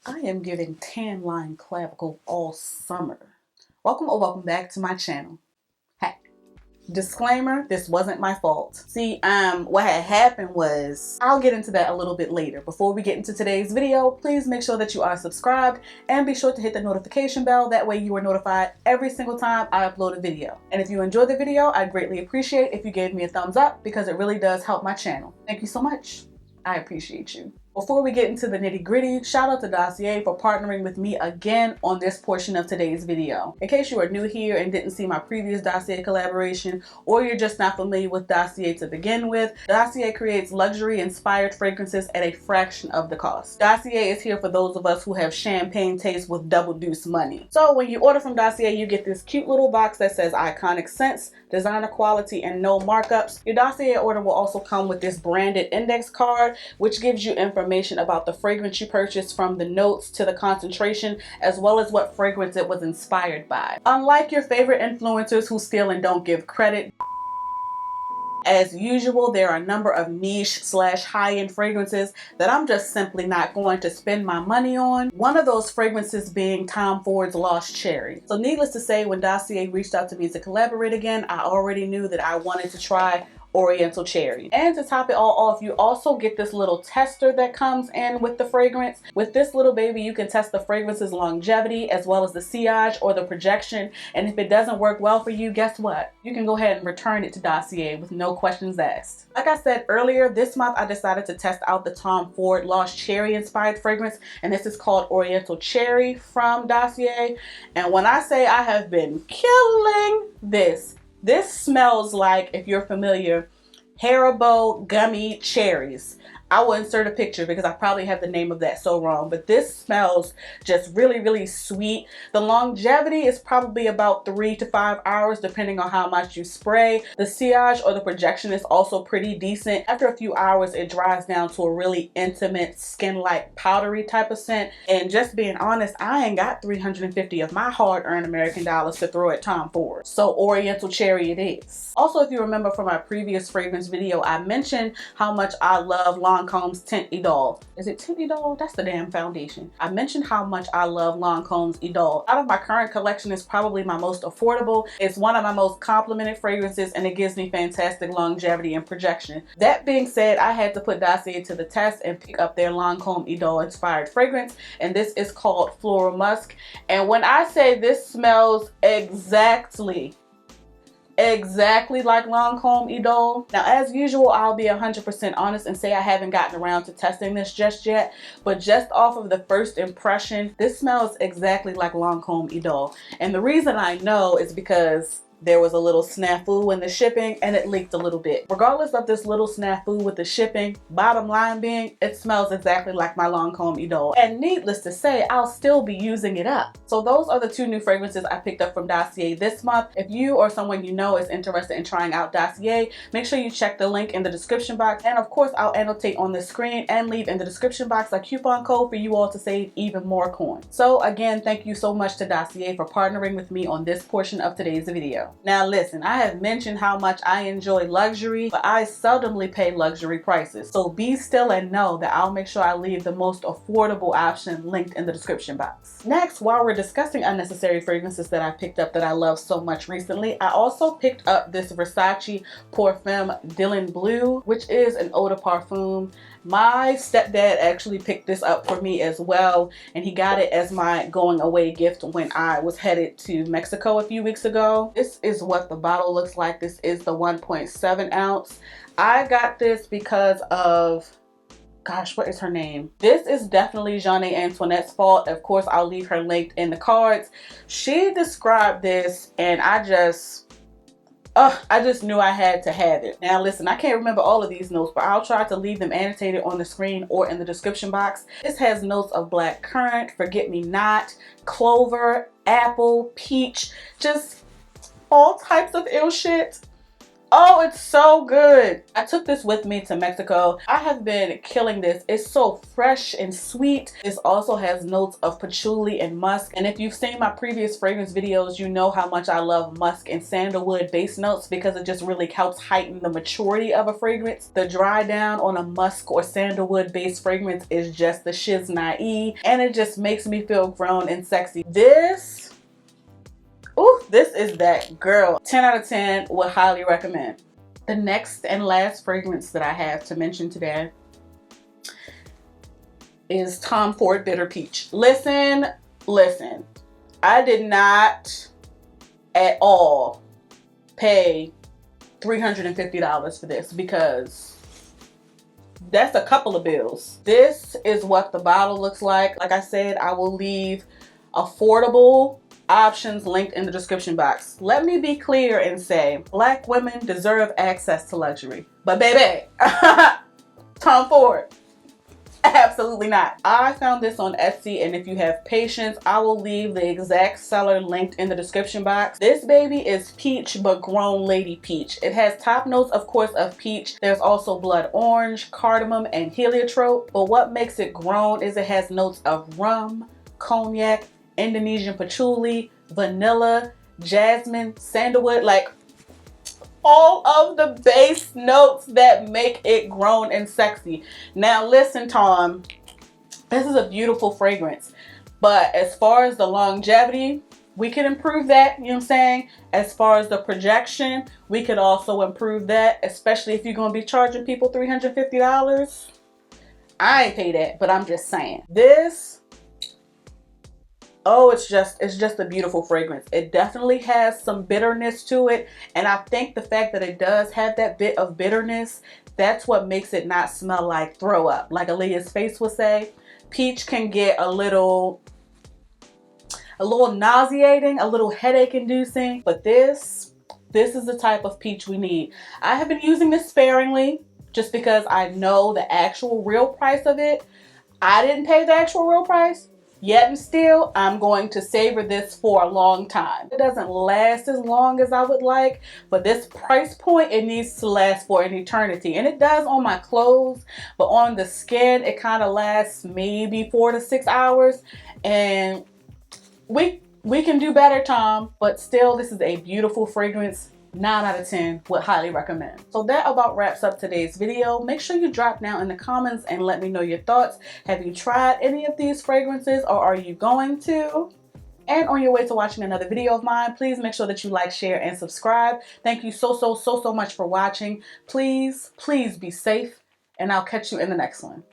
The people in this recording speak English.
I am giving tan line clavicle all summer. Welcome or welcome back to my channel. Hey, disclaimer, this wasn't my fault. See, what had happened was, I'll get into that a little bit later. Before we get into today's video, please make sure that you are subscribed and be sure to hit the notification bell. That way you are notified every single time I upload a video. And if you enjoyed the video, I'd greatly appreciate if you gave me a thumbs up because it really does help my channel. Thank you so much. I appreciate you. Before we get into the nitty gritty, shout out to Dossier for partnering with me again on this portion of today's video. In case you are new here and didn't see my previous Dossier collaboration, or you're just not familiar with Dossier to begin with, Dossier creates luxury inspired fragrances at a fraction of the cost. Dossier is here for those of us who have champagne taste with double deuce money. So when you order from Dossier, you get this cute little box that says iconic scents, designer quality, and no markups. Your Dossier order will also come with this branded index card, which gives you information about the fragrance you purchased, from the notes to the concentration, as well as what fragrance it was inspired by. Unlike your favorite influencers who steal and don't give credit, as usual, there are a number of niche / high-end fragrances that I'm just simply not going to spend my money on. One of those fragrances being Tom Ford's Lost Cherry. So needless to say, when Dossier reached out to me to collaborate again, I already knew that I wanted to try Oriental Cherry. And to top it all off, you also get this little tester that comes in with the fragrance. With this little baby, you can test the fragrance's longevity as well as the sillage or the projection. And if it doesn't work well for you, guess what? You can go ahead and return it to Dossier with no questions asked. Like I said earlier, this month I decided to test out the Tom Ford Lost Cherry inspired fragrance, and this is called Oriental Cherry from Dossier. And when I say I have been killing this smells like, if you're familiar, Haribo gummy cherries. I will insert a picture because I probably have the name of that so wrong, but this smells just really, really sweet. The longevity is probably about 3 to 5 hours depending on how much you spray. The sillage or the projection is also pretty decent. After a few hours, it dries down to a really intimate, skin-like, powdery type of scent. And just being honest, I ain't got 350 of my hard-earned American dollars to throw at Tom Ford. So Oriental Cherry it is. Also, if you remember from my previous fragrance video, I mentioned how much I love Lancome's Tint Idole. Is it Tint Idole? That's the damn foundation. I mentioned how much I love Lancome's Idole. Out of my current collection, it's probably my most affordable. It's one of my most complimented fragrances, and it gives me fantastic longevity and projection. That being said, I had to put Dossier to the test and pick up their Lancome Idole inspired fragrance, and this is called Floral Musk. And when I say this smells exactly like Lancome Idole. Now, as usual, I'll be 100% honest and say I haven't gotten around to testing this just yet, but just off of the first impression, this smells exactly like Lancome Idole. And the reason I know is because there was a little snafu in the shipping and it leaked a little bit. Regardless of this little snafu with the shipping, bottom line being, it smells exactly like my Lancome Idole. And needless to say, I'll still be using it up. So those are the two new fragrances I picked up from Dossier this month. If you or someone you know is interested in trying out Dossier, make sure you check the link in the description box. And of course, I'll annotate on the screen and leave in the description box a coupon code for you all to save even more coins. So again, thank you so much to Dossier for partnering with me on this portion of today's video. Now listen, I have mentioned how much I enjoy luxury, but I seldomly pay luxury prices. So be still and know that I'll make sure I leave the most affordable option linked in the description box. Next, while we're discussing unnecessary fragrances that I picked up that I love so much recently, I also picked up this Versace Parfum Dylan Blue, which is an eau de parfum. My stepdad actually picked this up for me as well, and he got it as my going away gift when I was headed to Mexico a few weeks ago. This is what the bottle looks like. This is the 1.7 ounce. I got this because of, gosh, what is her name? This is definitely Jeanne Antoinette's fault. Of course, I'll leave her linked in the cards. She described this and I just knew I had to have it. Now listen, I can't remember all of these notes, but I'll try to leave them annotated on the screen or in the description box. This has notes of black currant, forget-me-not, clover, apple, peach, just all types of ill shit. Oh, it's so good. I took this with me to Mexico. I have been killing this. It's so fresh and sweet. This also has notes of patchouli and musk. And if you've seen my previous fragrance videos, you know how much I love musk and sandalwood base notes because it just really helps heighten the maturity of a fragrance. The dry down on a musk or sandalwood based fragrance is just the shiz naive, and it just makes me feel grown and sexy. This, ooh, this is that girl. 10 out of 10, would highly recommend. The next and last fragrance that I have to mention today is Tom Ford Bitter Peach. Listen, I did not at all pay $350 for this because that's a couple of bills. This is what the bottle looks like. Like I said, I will leave affordable options linked in the description box. Let me be clear and say, Black women deserve access to luxury. But baby, Tom Ford, absolutely not. I found this on Etsy, and if you have patience, I will leave the exact seller linked in the description box. This baby is peach, but grown lady peach. It has top notes, of course, of peach. There's also blood orange, cardamom, and heliotrope. But what makes it grown is it has notes of rum, cognac, Indonesian patchouli, vanilla, jasmine, sandalwood, like all of the base notes that make it grown and sexy. Now listen, Tom, this is a beautiful fragrance, but as far as the longevity, we can improve that, you know what I'm saying? As far as the projection, we could also improve that, especially if you're going to be charging people $350. I ain't pay that, but I'm just saying. This, oh, it's just a beautiful fragrance. It definitely has some bitterness to it, and I think the fact that it does have that bit of bitterness, that's what makes it not smell like throw up. Like Aaliyah's Face would say, peach can get a little nauseating, a little headache inducing, but this is the type of peach we need. I have been using this sparingly just because I know the actual real price of it. I didn't pay the actual real price. Yet and still, I'm going to savor this for a long time. It doesn't last as long as I would like, but this price point, it needs to last for an eternity. And it does on my clothes, but on the skin, it kind of lasts maybe 4 to 6 hours. And we can do better, Tom, but still, this is a beautiful fragrance. 9 out of 10 would highly recommend. So that about wraps up today's video. Make sure you drop down in the comments and let me know your thoughts. Have you tried any of these fragrances, or are you going to? And on your way to watching another video of mine, please make sure that you like, share, and subscribe. Thank you so much for watching. Please be safe, and I'll catch you in the next one.